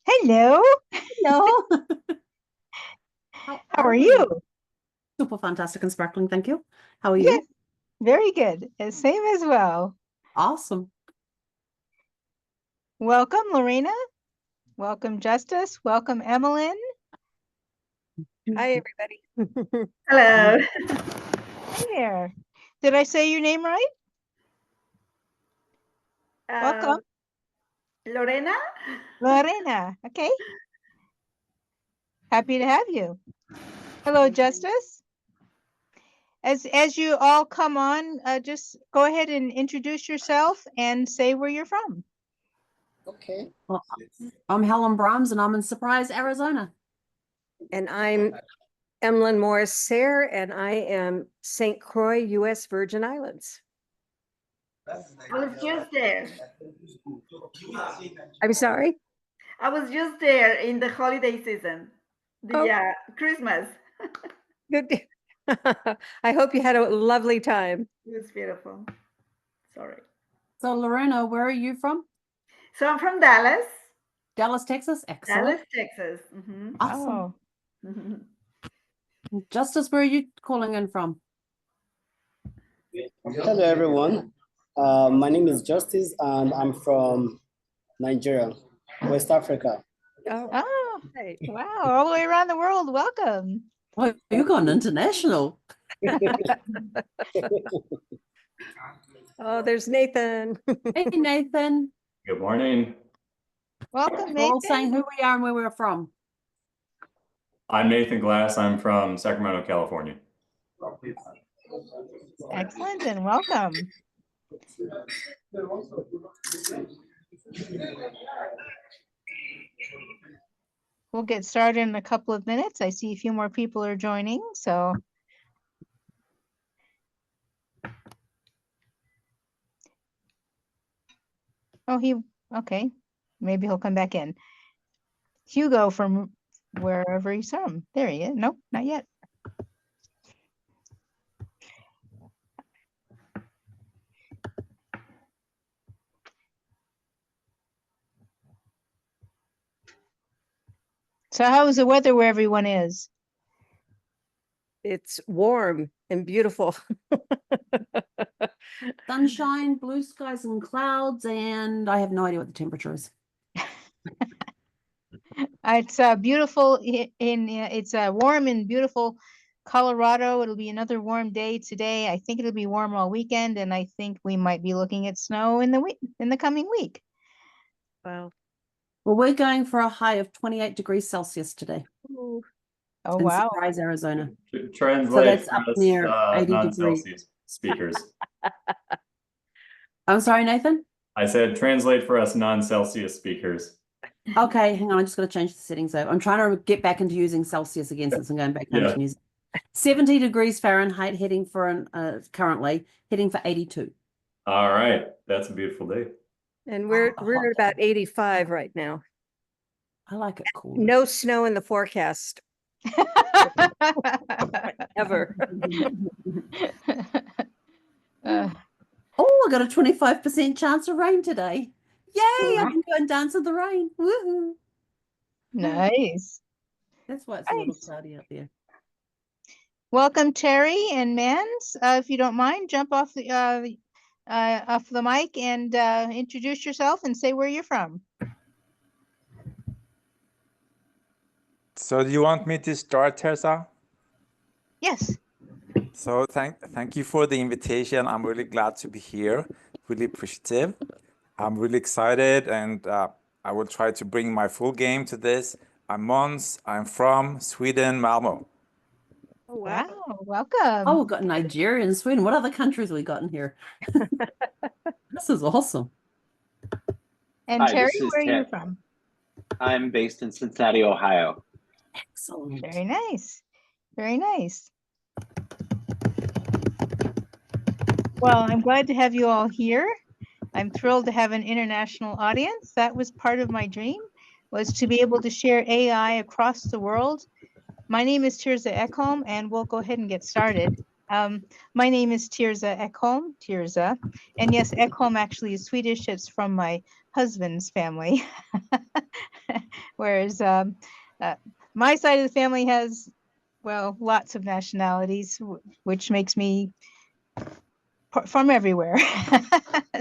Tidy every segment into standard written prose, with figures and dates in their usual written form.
Hello. Hello. How are you? Super fantastic and sparkling, thank you. How are Yes, you? very good. Same as well. Awesome. Welcome, Lorena. Welcome, Justice. Welcome, Emlyn. Hi, everybody. Hello. Hi there. Did I say your name right? Welcome. Lorena? Lorena. Okay. Happy to have you. Hello, Justice. As you all come on, just go ahead and introduce yourself and say where you're from. Okay. Well, I'm Helen Brahms and I'm in Surprise, Arizona. And I'm Emlyn Morris Sayre, and I am St. Croix, U.S. Virgin Islands. I was just there. I'm sorry? I was just there in the holiday season. The Christmas. Good. I hope you had a lovely time. It was beautiful. Sorry. So Lorena, where are you from? So I'm from Dallas. Dallas, Texas. Excellent. Dallas, Texas. Mm-hmm. Awesome. Oh. Justice, where are you calling in from? Hello, everyone. My name is Justice, and I'm from Nigeria, West Africa. Oh, wow. All the way around the world. Welcome. Oh, you've gone international. Oh, there's Nathan. Hey, Nathan. Good morning. Welcome, We're all Nathan. saying who we are and where we're from. I'm Nathan Glass. I'm from Sacramento, California. Excellent and welcome. We'll get started in a couple of minutes. I see a few more people are joining, so. Oh, okay. Maybe he'll come back in. Hugo from wherever he's from. There he is. Nope, not yet. So how is the weather where everyone is? It's warm and beautiful. Sunshine, blue skies and clouds, and I have no idea what the temperature is. It's beautiful it's warm and beautiful Colorado. It'll be another warm day today. I think it'll be warm all weekend, and I think we might be looking at snow in the coming week. Wow. Well, we're going for a high of 28 degrees Celsius today. Ooh. Oh, in wow. Surprise, Arizona. Translate So that's for up us, near 80 non-Celsius degrees. speakers. I'm sorry, Nathan? I said translate for us non-Celsius speakers. Okay, hang on. I'm just going to change the settings. I'm trying to get back into using Celsius again since I'm going back home to New Zealand. 70 degrees Fahrenheit heading for currently heading for 82. All right. That's a beautiful day. And we're at about 85 right now. I like it cool. No snow in the forecast. Ever. Oh, I got a 25% chance of rain today. Yay, I can go and dance in the rain. Woohoo. Nice. That's why it's a little cloudy out there. Welcome, Terry and Mans. If you don't mind, jump off the mic and introduce yourself and say where you're from. So do you want me to start, Terza? Yes. So thank you for the invitation. I'm really glad to be here, really appreciative. I'm really excited, and I will try to bring my full game to this. I'm Måns. I'm from Sweden, Malmö. Oh, wow, welcome. Oh, we've got Nigeria and Sweden. What other countries have we got in here? This is awesome. And Hi, Terry, this is where are you from? I'm based in Cincinnati, Ohio. Excellent. Very nice. Very nice. Well, I'm glad to have you all here. I'm thrilled to have an international audience. That was part of my dream, was to be able to share AI across the world. My name is Terza Ekholm, and we'll go ahead and get started. My name is Terza Ekholm, Terza. And yes, Ekholm actually is Swedish. It's from my husband's family. Whereas my side of the family has, well, lots of nationalities, which makes me from everywhere.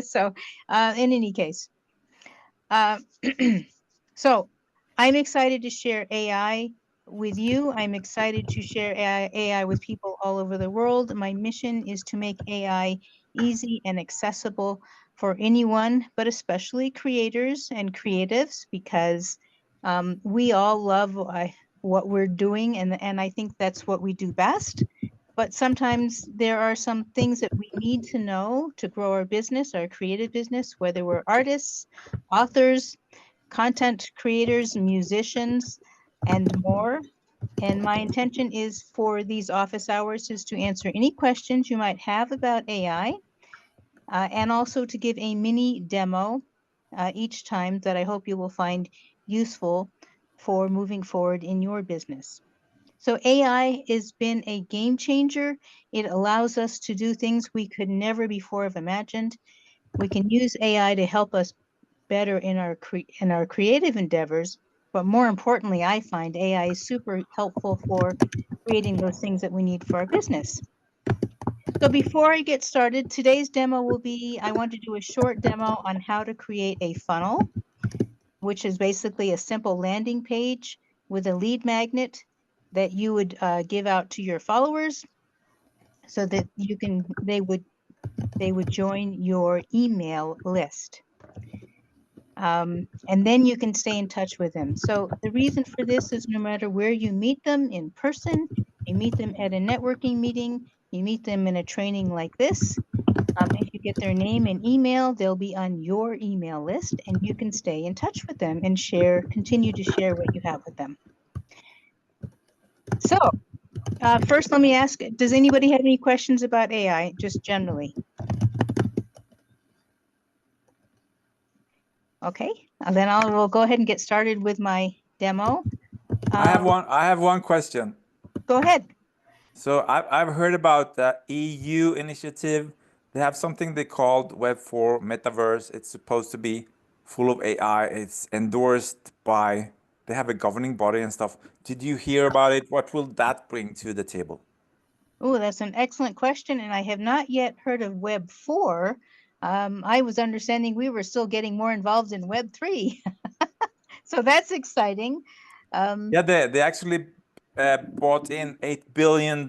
So in any case, so I'm excited to share AI with you. I'm excited to share AI with people all over the world. My mission is to make AI easy and accessible for anyone, but especially creators and creatives, because we all love what we're doing, and I think that's what we do best. But sometimes there are some things that we need to know to grow our business, our creative business, whether we're artists, authors, content creators, musicians, and more. And my intention is for these office hours is to answer any questions you might have about AI, and also to give a mini demo each time that I hope you will find useful for moving forward in your business. So AI has been a game changer. It allows us to do things we could never before have imagined. We can use AI to help us better in our creative endeavors, but more importantly, I find AI is super helpful for creating those things that we need for our business. So before I get started, today's demo will be, I want to do a short demo on how to create a funnel, which is basically a simple landing page with a lead magnet that you would give out to your followers so that they would join your email list. And then you can stay in touch with them. So the reason for this is no matter where you meet them in person, you meet them at a networking meeting, you meet them in a training like this, if you get their name and email, they'll be on your email list and you can stay in touch with them and continue to share what you have with them. So first, let me ask, does anybody have any questions about AI, just generally? Okay, and then we'll go ahead and get started with my demo. I have one question. Go ahead. So I've heard about the EU initiative. They have something they called Web4 Metaverse. It's supposed to be full of AI. It's endorsed by, they have a governing body and stuff. Did you hear about it? What will that bring to the table? Oh, that's an excellent question, and I have not yet heard of Web 4. I was understanding we were still getting more involved in Web 3. So that's exciting. Yeah, they actually bought in $8 billion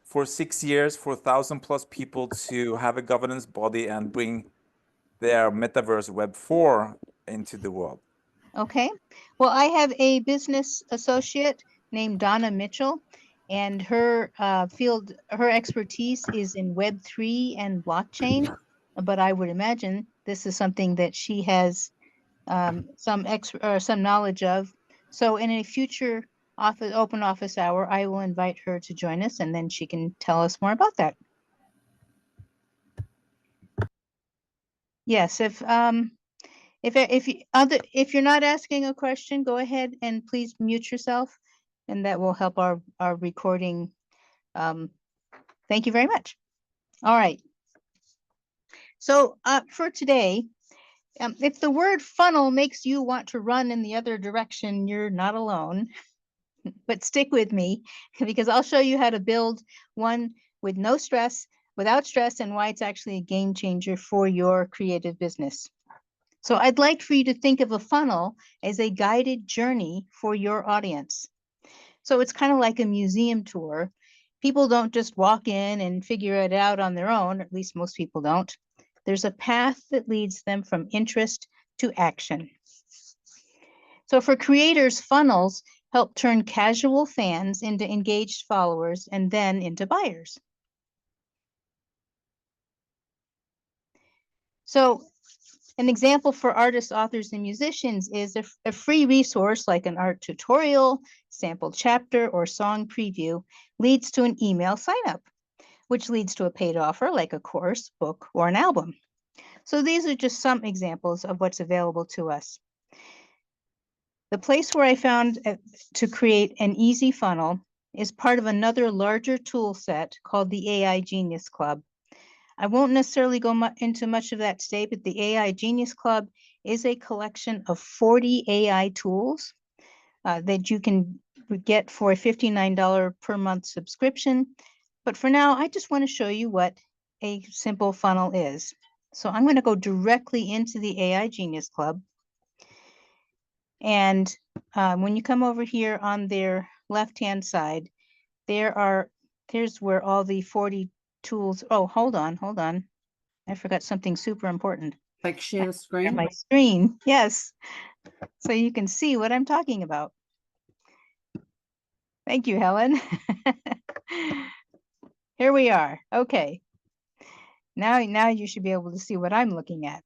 for 6 years for 1,000+ people to have a governance body and bring their metaverse Web 4 into the world. Okay, well, I have a business associate named Donna Mitchell, and her her expertise is in Web 3 and blockchain, but I would imagine this is something that she has some knowledge of. So in a future open office hour, I will invite her to join us, and then she can tell us more about that. Yes, if you're not asking a question, go ahead and please mute yourself, and that will help our recording. Thank you very much. All right. So for today, if the word funnel makes you want to run in the other direction, you're not alone. But stick with me because I'll show you how to build one with no stress, without stress, and why it's actually a game changer for your creative business. So I'd like for you to think of a funnel as a guided journey for your audience. So it's kind of like a museum tour. People don't just walk in and figure it out on their own, at least most people don't. There's a path that leads them from interest to action. So for creators, funnels help turn casual fans into engaged followers and then into buyers. So an example for artists, authors, and musicians is a free resource like an art tutorial, sample chapter, or song preview leads to an email sign-up, which leads to a paid offer like a course, book, or an album. So these are just some examples of what's available to us. The place where I found to create an easy funnel is part of another larger tool set called the AI Genius Club. I won't necessarily go into much of that today, but the AI Genius Club is a collection of 40 AI tools that you can get for a $59 per month subscription. But for now, I just want to show you what a simple funnel is. So I'm going to go directly into the AI Genius Club. And when you come over here on their left-hand side, here's where all the 40 tools. Oh, hold on. I forgot something super important. Like share the screen. My screen, yes. So you can see what I'm talking about. Thank you, Helen. Here we are. Okay. Now you should be able to see what I'm looking at.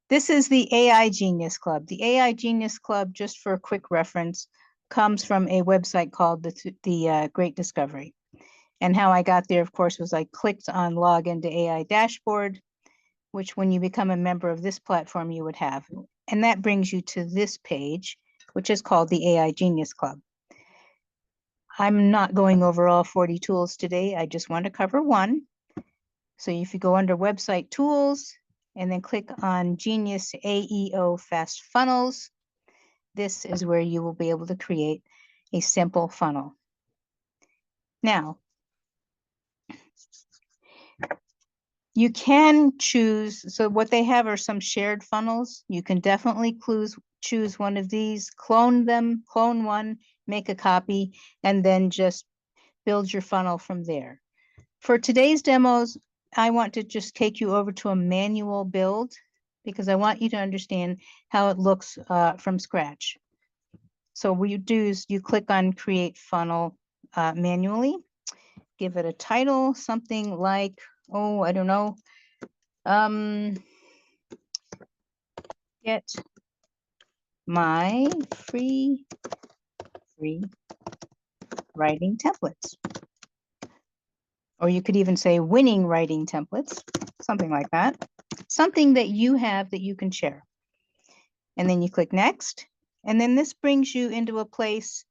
This is the AI Genius Club. The AI Genius Club, just for a quick reference, comes from a website called the Great Discovery. And how I got there, of course, was I clicked on log into AI dashboard, which when you become a member of this platform, you would have. And that brings you to this page, which is called the AI Genius Club. I'm not going over all 40 tools today. I just want to cover one. So if you go under website tools and then click on Genius AEO Fast Funnels, this is where you will be able to create a simple funnel. Now, you can choose, so what they have are some shared funnels. You can definitely choose one of these, clone one, make a copy, and then just build your funnel from there. For today's demos, I want to just take you over to a manual build because I want you to understand how it looks from scratch. So what you do is you click on Create Funnel manually, give it a title, something like, oh, I don't know, get my free writing templates. Or you could even say winning writing templates, something like that. Something that you have that you can share. And then you click next. And then this brings you into a place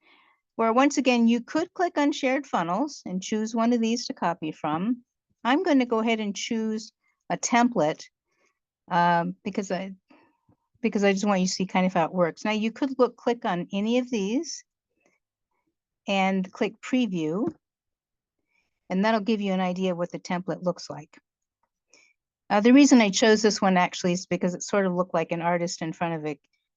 where once again, you could click on shared funnels and choose one of these to copy from. I'm going to go ahead and choose a template because I just want you to see kind of how it works. Now you could click on any of these and click preview. And that'll give you an idea of what the template looks like. The reason I chose this one actually is because it sort of looked like an artist in front of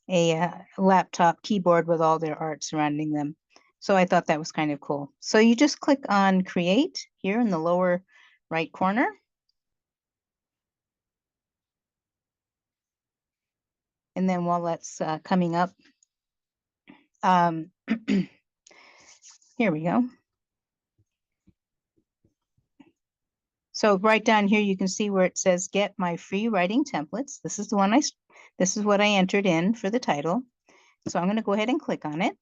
a laptop keyboard with all their art surrounding them. So I thought that was kind of cool. So you just click on Create here in the lower right corner. And then while that's coming up, here we go. So right down here, you can see where it says get my free writing templates. This is the one this is what I entered in for the title. So I'm going to go ahead and click on it.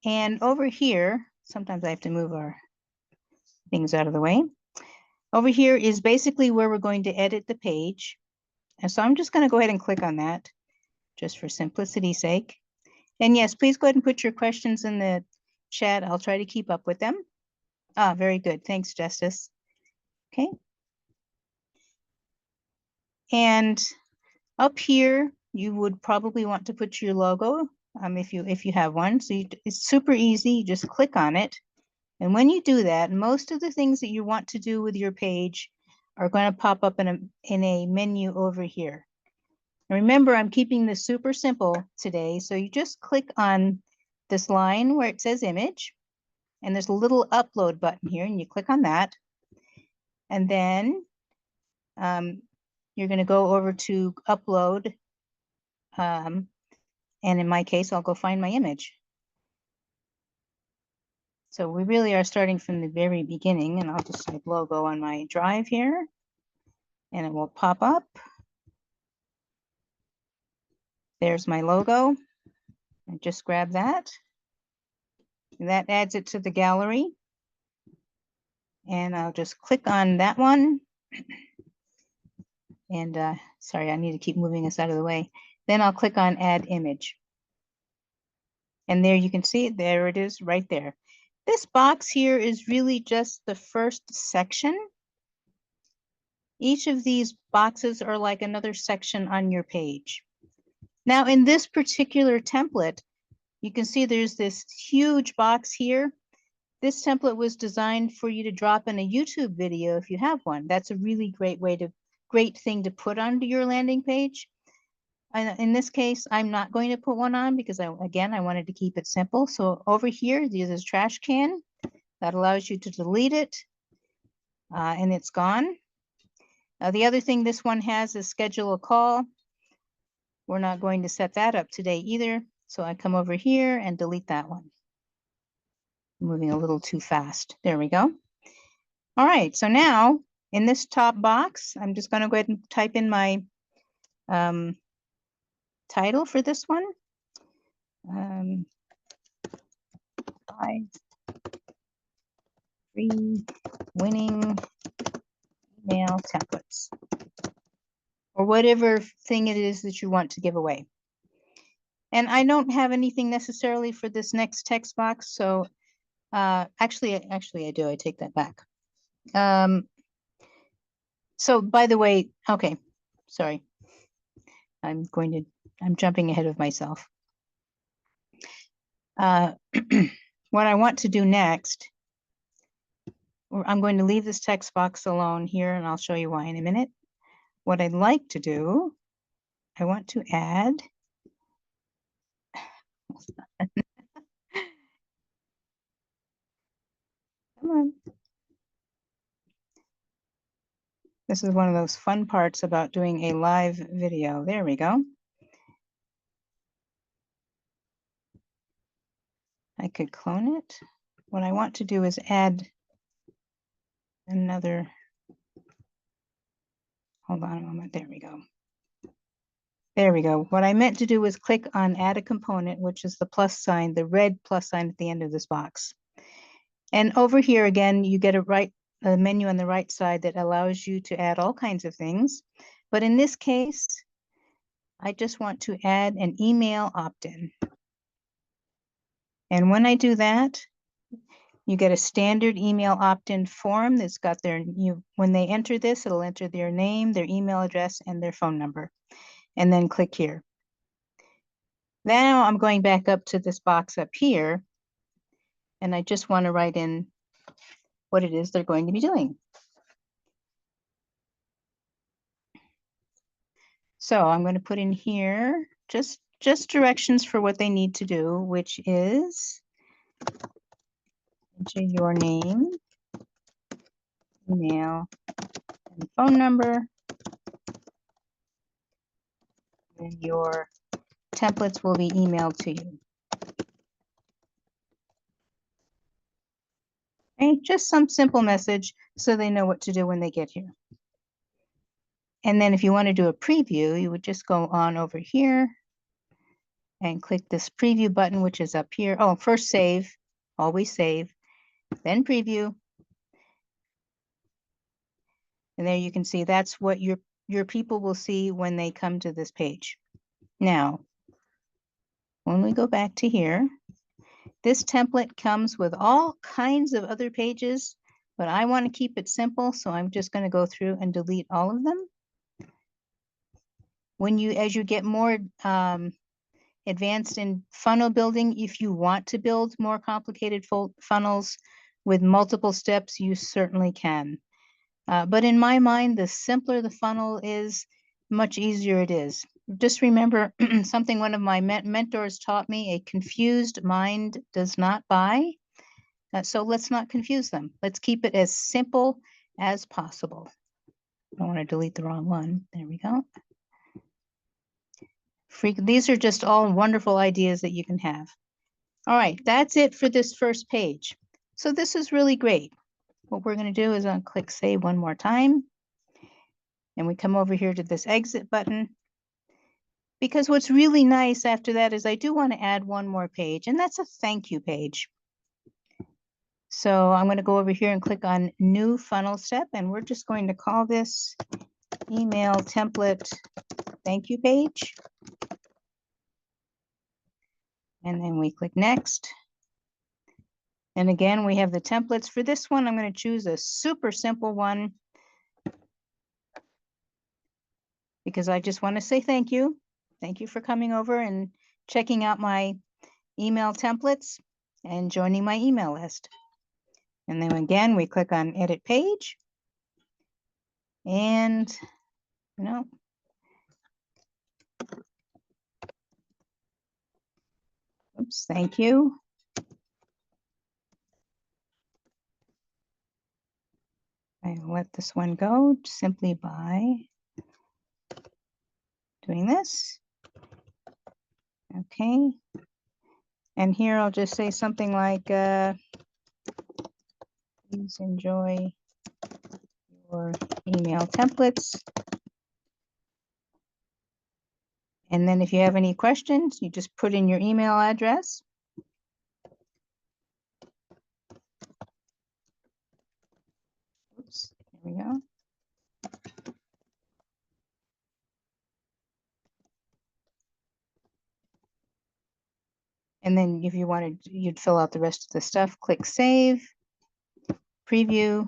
And over here, sometimes I have to move our things out of the way. Over here is basically where we're going to edit the page. And so I'm just going to go ahead and click on that just for simplicity's sake. And yes, please go ahead and put your questions in the chat. I'll try to keep up with them. Ah, very good. Thanks, Justice. Okay. And up here, you would probably want to put your logo if you have one. So it's super easy. You just click on it. And when you do that, most of the things that you want to do with your page are going to pop up in a menu over here. And remember, I'm keeping this super simple today. So you just click on this line where it says image. And there's a little upload button here, and you click on that. And then you're going to go over to upload. And in my case, I'll go find my image. So we really are starting from the very beginning, and I'll just type logo on my drive here, and it will pop up. There's my logo. I just grab that. And that adds it to the gallery. And I'll just click on that one. And sorry, I need to keep moving this out of the way. Then I'll click on add image. And there you can see it. There it is right there. This box here is really just the first section. Each of these boxes are like another section on your page. Now, in this particular template, you can see there's this huge box here. This template was designed for you to drop in a YouTube video if you have one. That's a really great thing to put onto your landing page. In this case, I'm not going to put one on because I wanted to keep it simple. So over here, there's this trash can that allows you to delete it, and it's gone. The other thing this one has is schedule a call. We're not going to set that up today either. So I come over here and delete that one. I'm moving a little too fast. There we go. All right, so now in this top box, I'm just going to go ahead and type in my title for this one. 5 free winning email templates, or whatever thing it is that you want to give away. And I don't have anything necessarily for this next text box, so actually I do. I take that back. So by the way, okay, sorry. I'm jumping ahead of myself. What I want to do next, I'm going to leave this text box alone here, and I'll show you why in a minute. What I'd like to do, I want to add come on. This is one of those fun parts about doing a live video. There we go. I could clone it. What I want to do is add another, hold on a moment, there we go. There we go. What I meant to do was click on add a component, which is the plus sign, the red plus sign at the end of this box. And over here again, you get a menu on the right side that allows you to add all kinds of things. But in this case, I just want to add an email opt-in. And when I do that, you get a standard email opt-in form that's got when they enter this, it'll enter their name, their email address, and their phone number. And then click here. Now I'm going back up to this box up here, and I just want to write in what it is they're going to be doing. So I'm going to put in here just directions for what they need to do, which is enter your name, email, and phone number, and your templates will be emailed to you. Okay, just some simple message so they know what to do when they get here. And then if you want to do a preview, you would just go on over here and click this preview button, which is up here. Oh, first save, always save, then preview. And there you can see that's what your people will see when they come to this page. Now, when we go back to here, this template comes with all kinds of other pages, but I want to keep it simple, so I'm just going to go through and delete all of them. As you get more advanced in funnel building, if you want to build more complicated funnels with multiple steps, you certainly can. But in my mind, the simpler the funnel is, much easier it is. Just remember something one of my mentors taught me: a confused mind does not buy. So let's not confuse them. Let's keep it as simple as possible. I don't want to delete the wrong one. There we go. These are just all wonderful ideas that you can have. All right, that's it for this first page. So this is really great. What we're going to do is I'll click save one more time. And we come over here to this exit button. Because what's really nice after that is I do want to add one more page, and that's a thank you page. So I'm going to go over here and click on new funnel step, and we're just going to call this email template thank you page. And then we click next. And again, we have the templates. For this one, I'm going to choose a super simple one because I just want to say thank you. Thank you for coming over and checking out my email templates and joining my email list. And then again, we click on edit page. And no. Oops, thank you. I let this one go simply by doing this. Okay. And here I'll just say something like, please enjoy your email templates. And then if you have any questions, you just put in your email address. Oops, there we go. And then if you wanted, you'd fill out the rest of the stuff, click save, preview.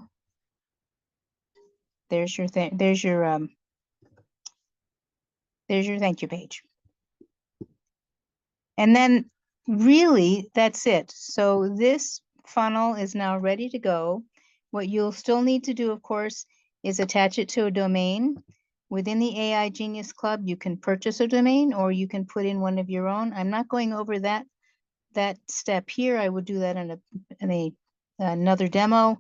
There's your thing, there's your thank you page. And then really that's it. So this funnel is now ready to go. What you'll still need to do, of course, is attach it to a domain. Within the AI Genius Club, you can purchase a domain or you can put in one of your own. I'm not going over that step here. I would do that in another demo.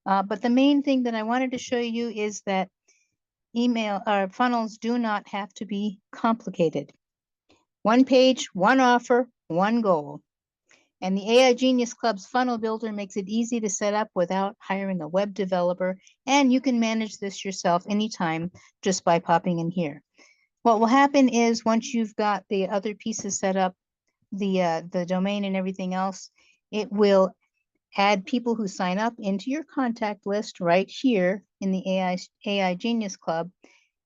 But the main thing that I wanted to show you is that email funnels do not have to be complicated. One page, one offer, one goal. And the AI Genius Club's funnel builder makes it easy to set up without hiring a web developer. And you can manage this yourself anytime just by popping in here. What will happen is once you've got the other pieces set up, the domain and everything else, it will add people who sign up into your contact list right here in the AI Genius Club.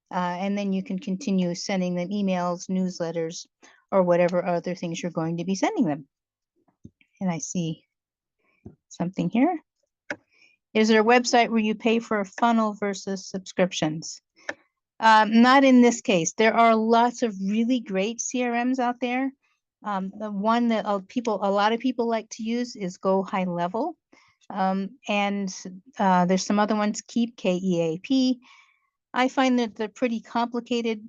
And then you can continue sending them emails, newsletters, or whatever other things you're going to be sending them. And I see something here. Is there a website where you pay for a funnel versus subscriptions? Not in this case. There are lots of really great CRMs out there. The one that a lot of people like to use is Go High Level. And there's some other ones, Keep, K-E-A-P. I find that they're pretty complicated.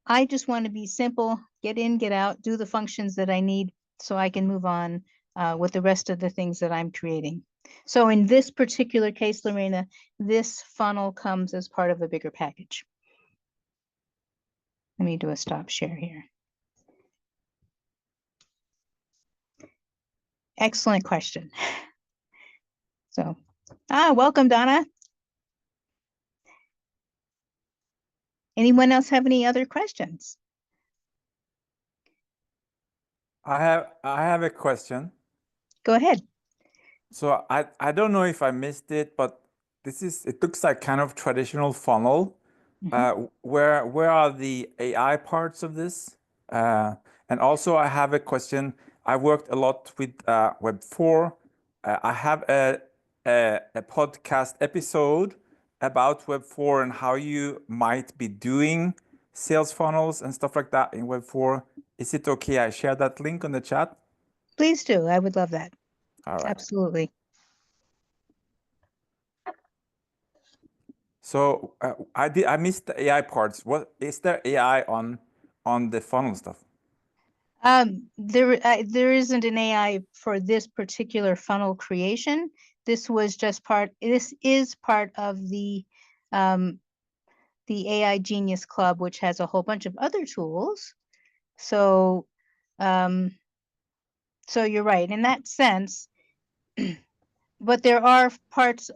I just want to be simple, get in, get out, do the functions that I need so I can move on with the rest of the things that I'm creating. So in this particular case, Lorena, this funnel comes as part of a bigger package. Let me do a stop share here. Excellent question. So, welcome, Donna. Anyone else have any other questions? I have a question. Go ahead. So I don't know if I missed it, but it looks like kind of traditional funnel. Where are the AI parts of this? And also I have a question. I worked a lot with Web4. I have a podcast episode about Web4 and how you might be doing sales funnels and stuff like that in Web4. Is it okay I share that link on the chat? Please do. I would love that. All right. Absolutely. So I missed the AI parts. What is there AI on the funnel stuff? There isn't an AI for this particular funnel creation. This is part of the AI Genius Club, which has a whole bunch of other tools. So you're right in that sense, but there are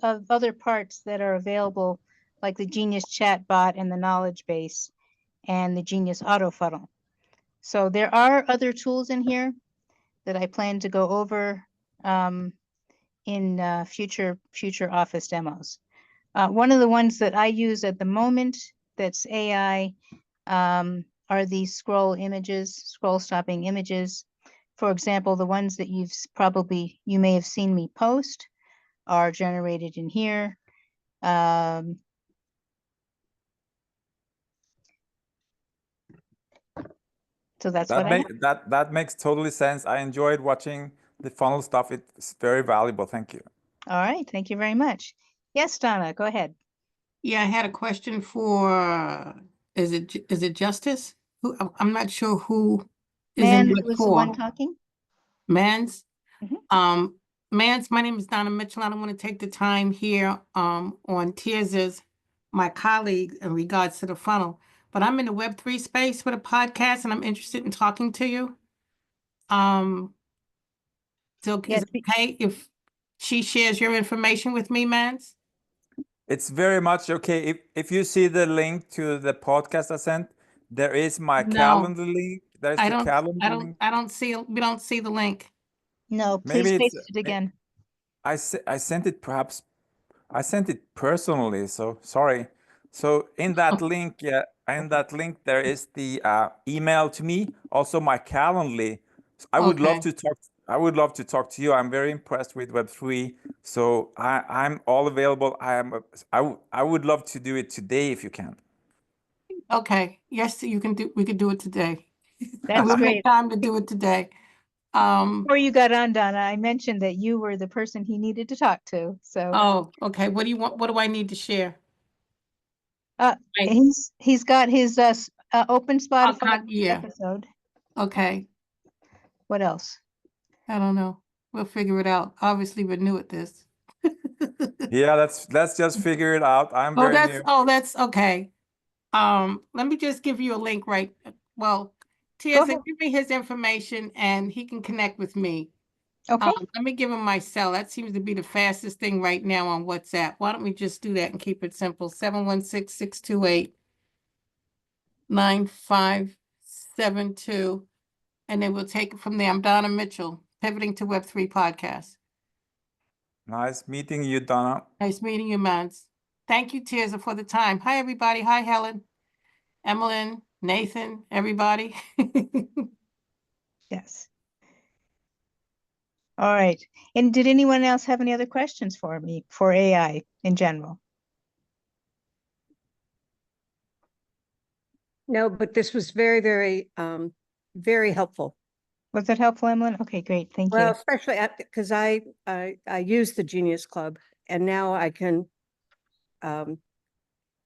other parts that are available, like the Genius Chatbot and the Knowledge Base and the Genius Auto Funnel. So there are other tools in here that I plan to go over in future office demos. One of the ones that I use at the moment that's AI are these scroll stopping images for example, the ones that you may have seen me post are generated in here. So that's what I have. That makes totally sense. I enjoyed watching the funnel stuff. It's very valuable. Thank you. All right, thank you very much. Yes, Donna, go ahead. Yeah, I had a question for, is it Justice? I'm not sure who is in Man what was the one for. talking. Mans? Mhm. Mans, my name is Donna Mitchell. I don't want to take the time here on Terza's, my colleague, in regards to the funnel, but I'm in the Web3 space with a podcast and I'm interested in talking to you. So is Yes, it okay if she shares your information with me, Mans? It's very much okay. If you see the link to the podcast I sent, there is my No, calendar link. There's I the don't, calendar link. we don't see the link. no, please Maybe it's paste it again. I sent it perhaps I sent it personally, so sorry. So in that link, yeah, in that link there is the email to me, also my Calendly. I would love Okay. to talk. I would love to talk to you. I'm very impressed with Web3, so I'm all available. I would love to do it today if you can. Okay, yes, you can do, we could do it today. That's We'll great. make time to do it today. Before you got on, Donna, I mentioned that you were the person he needed to talk to. So Oh, okay, what do you want, what do I need to share? Right. he's got his open Spotify Yeah, episode. okay, What else? I don't know, we'll figure it out. Obviously, we're new at this. Yeah, let's just figure it out. I'm Oh, very new. that's okay. Let me just give you a link, right? Well, Go Terza, ahead. give me his information and he can connect with me. Okay. Let me give him my cell. That seems to be the fastest thing right now on WhatsApp. Why don't we just do that and keep it simple? 716-628-9572. And then we'll take it from there. I'm Donna Mitchell, Pivoting to Web3 podcast. Nice meeting you, Donna. Nice meeting you, Mans. Thank you, Terza, for the time. Hi, everybody. Hi, Helen, Emlyn, Nathan, everybody. Yes. All right. And did anyone else have any other questions for me for AI in general? No, but this was very, very, very helpful. Was that helpful, Emlyn? Okay, great. Thank Well, you. especially because I use the Genius Club and now I can,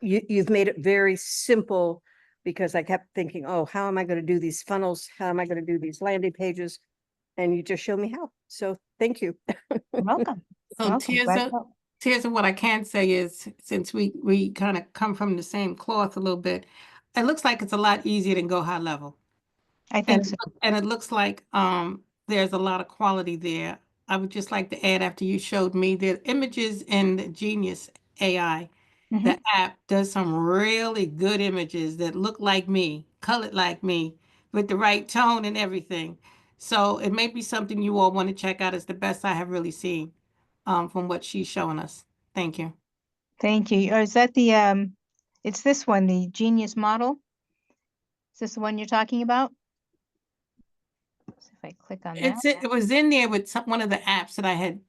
you've made it very simple because I kept thinking, oh, how am I going to do these funnels? How am I going to do these landing pages? And you just showed me how. So thank you. You're welcome. So Welcome. Glad to help. Terza, what I can say is, since we kind of come from the same cloth a little bit, it looks like it's a lot easier than Go High Level. I think so. And it looks like there's a lot of quality there. I would just like to add, after you showed me the images in the Genius AI, the Mhm. app does some really good images that look like me, colored like me, with the right tone and everything. So it may be something you all want to check out. It's the best I have really seen from what she's showing us. Thank you. Thank you. Or is that the it's this one, the Genius model? Is this the one you're talking about? So if I click on that. It was in there with one of the apps that I had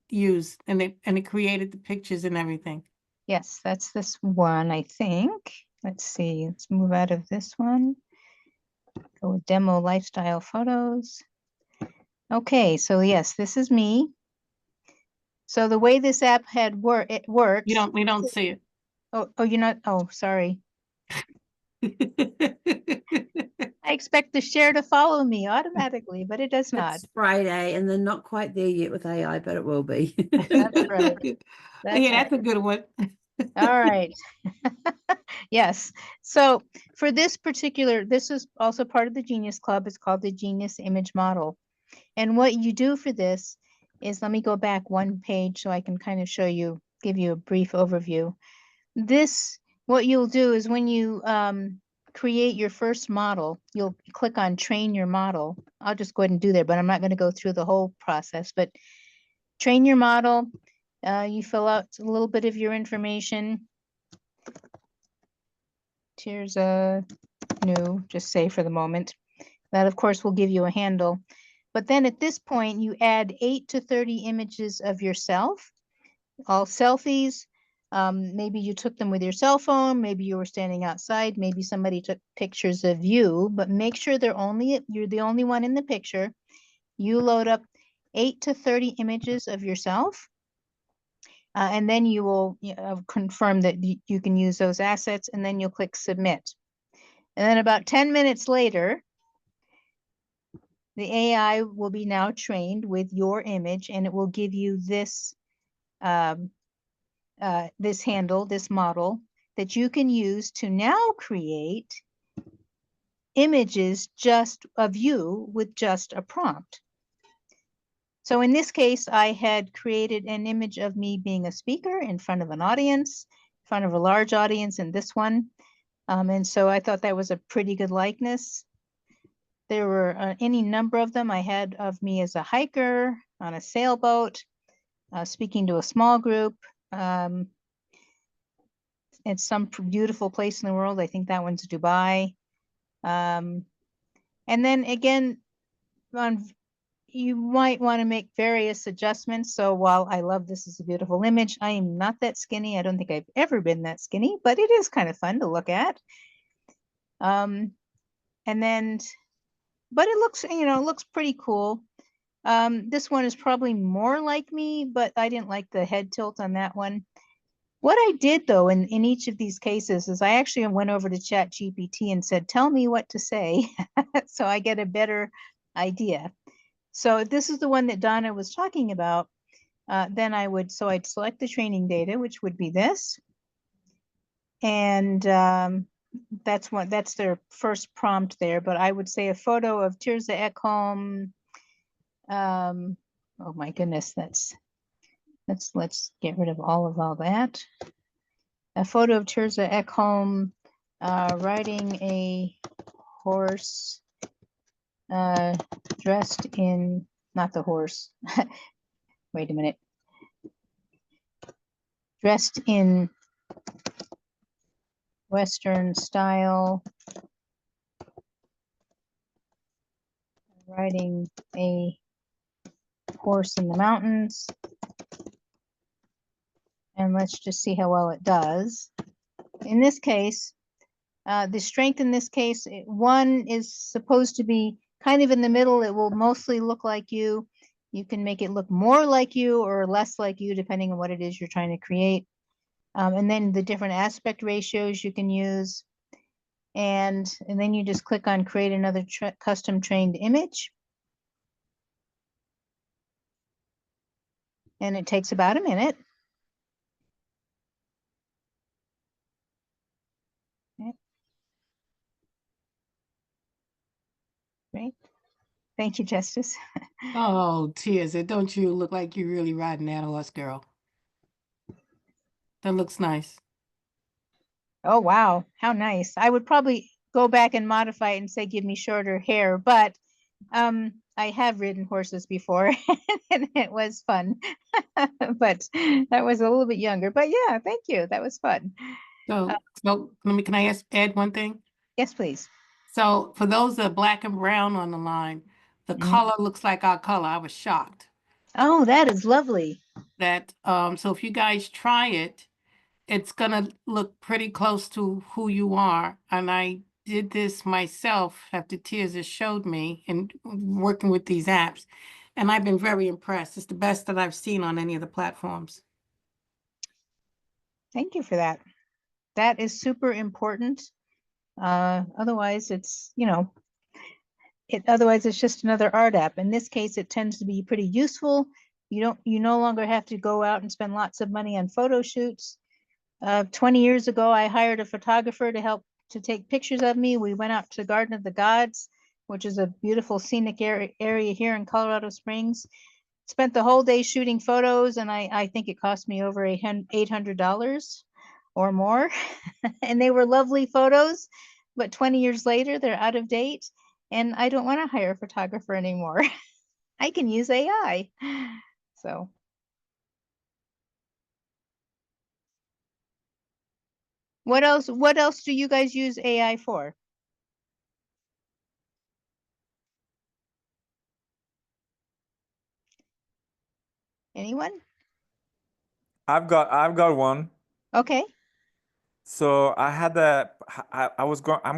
used, and it created the pictures and everything. Yes, that's this one, I think. Let's see. Let's move out of this one. Go with demo lifestyle photos. Okay, so yes, this is me. So the way this app it works. We don't see it. Oh, you're not. Oh, sorry. I expect the share to follow me automatically, but it does not. It's Friday and they're not quite there yet with AI, but it will be. That's right. That's a good one. All right. Yes. So for this is also part of the Genius Club. It's called the Genius Image Model. And what you do for this is, let me go back one page so I can kind of give you a brief overview. What you'll do is when you create your first model, you'll click on train your model. I'll just go ahead and do that, but I'm not going to go through the whole process. But train your model, you fill out a little bit of your information. Here's a new, just say for the moment. That, of course, will give you a handle. But then at this point, you add 8 to 30 images of yourself, all selfies. Maybe you took them with your cell phone. Maybe you were standing outside. Maybe somebody took pictures of you, but make sure you're the only one in the picture. You load up 8 to 30 images of yourself. And then you will confirm that you can use those assets, and then you'll click submit. And then about 10 minutes later, the AI will be now trained with your image, and it will give you this this handle, this model that you can use to now create images just of you with just a prompt. So in this case, I had created an image of me being a speaker in front of an audience, in front of a large audience in this one. And so I thought that was a pretty good likeness. There were any number of them. I had of me as a hiker on a sailboat, speaking to a small group. It's some beautiful place in the world. I think that one's Dubai. And then again, you might want to make various adjustments. So while I love this is a beautiful image, I am not that skinny. I don't think I've ever been that skinny, but it is kind of fun to look at. And then, but it looks, it looks pretty cool. This one is probably more like me, but I didn't like the head tilt on that one. What I did though in each of these cases is I actually went over to ChatGPT and said, tell me what to say so I get a better idea. So if this is the one that Donna was talking about, then I'd select the training data, which would be this. And that's their first prompt there, but I would say a photo of Terza Ekholm. Oh my goodness, let's get rid of all that. A photo of Terza Ekholm riding a horse, dressed in, not the horse, wait a minute, dressed in Western style, riding a horse in the mountains. And let's just see how well it does. In this case, the strength in this case, one is supposed to be kind of in the middle. It will mostly look like you. You can make it look more like you or less like you, depending on what it is you're trying to create. And then the different aspect ratios you can use. And then you just click on create another custom trained image. And it takes about a minute. Okay. Great. Thank you, Justice. Oh, Terza, don't you look like you're really riding that horse, girl? That looks nice. Oh, wow. How nice. I would probably go back and modify it and say, give me shorter hair, but I have ridden horses before and it was fun, but that was a little bit younger, but yeah, thank you. That was fun. So can I add one thing? Yes, please. So for those that are black and brown on the line, the color looks like our color. I was shocked. Oh, that is lovely. That so if you guys try it, it's gonna look pretty close to who you are. And I did this myself after Terza showed me and working with these apps. And I've been very impressed. It's the best that I've seen on any of the platforms. Thank you for that. That is super important. Otherwise it's, otherwise it's just another art app. In this case, it tends to be pretty useful. You no longer have to go out and spend lots of money on photo shoots. 20 years ago, I hired a photographer to help to take pictures of me. We went out to the Garden of the Gods, which is a beautiful scenic area here in Colorado Springs. Spent the whole day shooting photos, and I think it cost me over $800 or more. And they were lovely photos, but 20 years later, they're out of date, and I don't want to hire a photographer anymore. I can use AI. So. What else do you guys use AI for? Anyone? I've got one. Okay. So I'm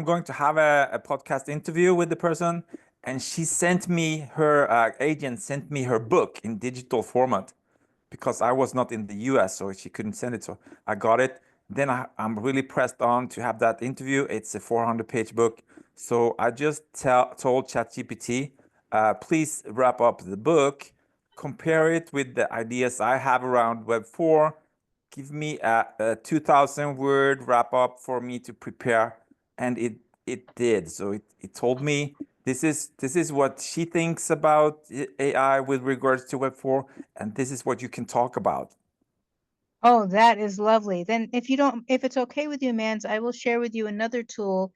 going to have a podcast interview with the person, and she sent me her agent sent me her book in digital format because I was not in the US, so she couldn't send it. So I got it. Then I'm really pressed on to have that interview. It's a 400-page book. So I just told ChatGPT, please wrap up the book, compare it with the ideas I have around Web 4, give me a 2,000 word wrap up for me to prepare, and it did. So it told me this is what she thinks about AI with regards to Web 4, and this is what you can talk about. Oh, that is lovely. Then if it's okay with you, Mans, I will share with you another tool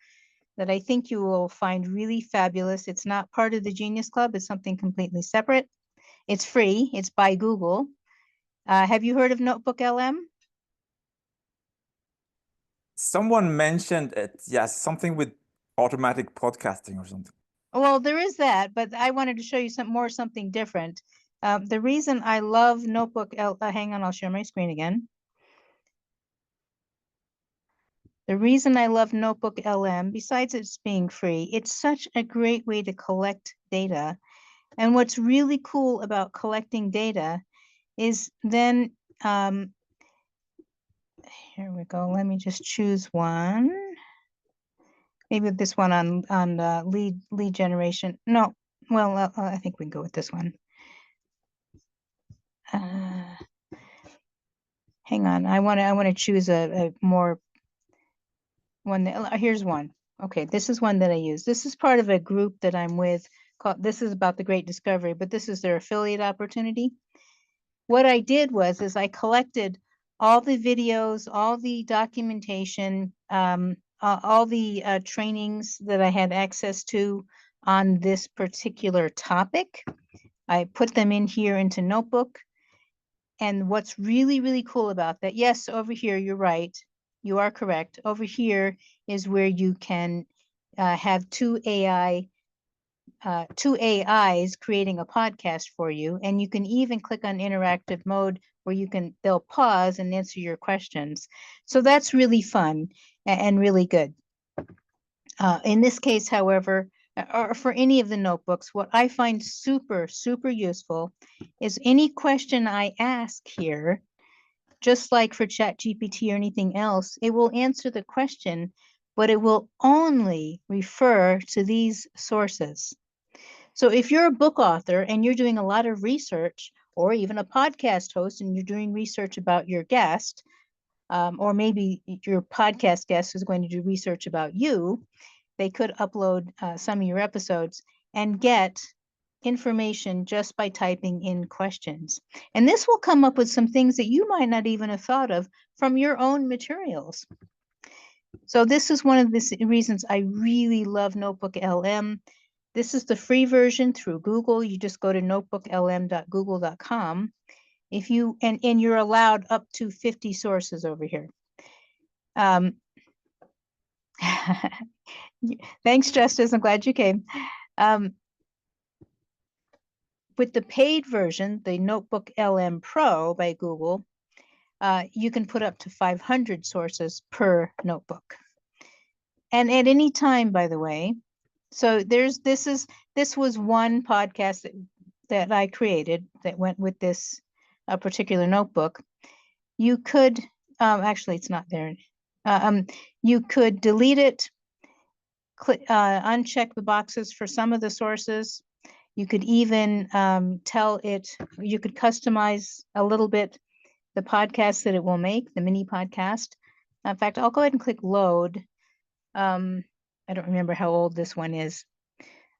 that I think you will find really fabulous. It's not part of the Genius Club. It's something completely separate. It's free. It's by Google. Have you heard of NotebookLM? Someone mentioned it. Yes, something with automatic podcasting or something. Well, there is that, but I wanted to show you something different. The reason I love hang on, I'll share my screen again. The reason I love NotebookLM, besides it's being free, it's such a great way to collect data. And what's really cool about collecting data is then, here we go. Let me just choose one. Maybe this one on lead generation. No, well, I think we can go with this one. Hang on, I want to choose a more one that, here's one. Okay, this is one that I use. This is part of a group that I'm with called, this is about the Great Discovery, but this is their affiliate opportunity. What I did is I collected all the videos, all the documentation, all the trainings that I had access to on this particular topic. I put them in here into Notebook. And what's really, really cool about that, yes, over here, you're right. You are correct. Over here is where you can have two AIs creating a podcast for you. And you can even click on interactive mode where they'll pause and answer your questions. So that's really fun and really good. In this case, however, or for any of the notebooks, what I find super, super useful is any question I ask here, just like for ChatGPT or anything else, it will answer the question, but it will only refer to these sources. So if you're a book author and you're doing a lot of research, or even a podcast host and you're doing research about your guest, or maybe your podcast guest is going to do research about you, they could upload some of your episodes and get information just by typing in questions. And this will come up with some things that you might not even have thought of from your own materials. So this is one of the reasons I really love NotebookLM. This is the free version through Google. You just go to notebooklm.google.com. If you and you're allowed up to 50 sources over here. Thanks, Justice. I'm glad you came. With the paid version, the NotebookLM Pro by Google, you can put up to 500 sources per notebook. And at any time, by the way, so this was one podcast that I created that went with this particular notebook. You could, actually it's not there. You could delete it, uncheck the boxes for some of the sources. You could even tell it, you could customize a little bit the podcast that it will make, the mini podcast. In fact, I'll go ahead and click load. I don't remember how old this one is.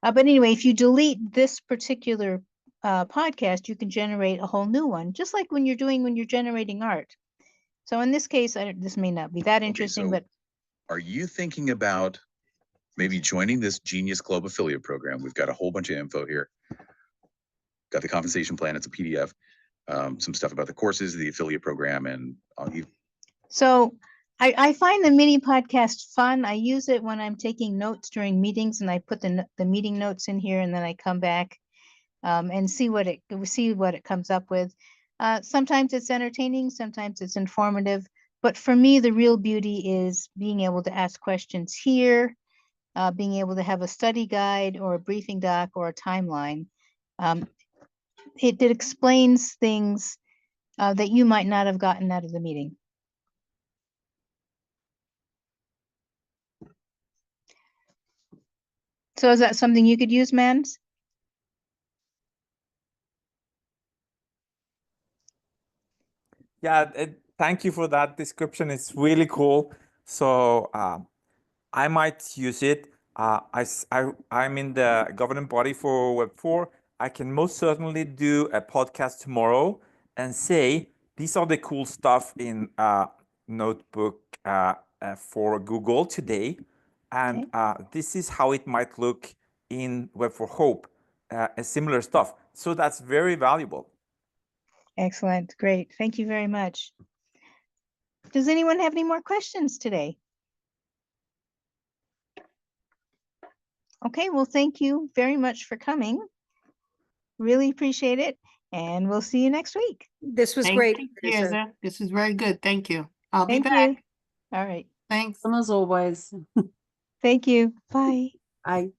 But anyway, if you delete this particular podcast, you can generate a whole new one, just like when you're generating art. So in this case, this may not be that interesting, but are you thinking about maybe joining this Genius Club affiliate program? We've got a whole bunch of info here. Got the compensation plan, it's a PDF, some stuff about the courses, the affiliate program, and so I find the mini podcast fun. I use it when I'm taking notes during meetings, and I put the meeting notes in here, and then I come back and see what it comes up with. Sometimes it's entertaining, sometimes it's informative, but for me, the real beauty is being able to ask questions here, being able to have a study guide or a briefing doc or a timeline. It explains things that you might not have gotten out of the meeting. So is that something you could use, Mans? Yeah, thank you for that description. It's really cool. So I might use it. I'm in the governing body for Web4. I can most certainly do a podcast tomorrow and say, these are the cool stuff in Notebook for Google today. And this is how it might look in Web4 Hope, similar stuff. So that's very valuable. Excellent. Great. Thank you very much. Does anyone have any more questions today? Okay, well, thank you very much for coming. Really appreciate it. And we'll see you next week. This was Thank great. you, Teresa. Terza. This is very good. Thank you. I'll be Thank back. you. All right. Thanks. And as always, Thank you. Bye. I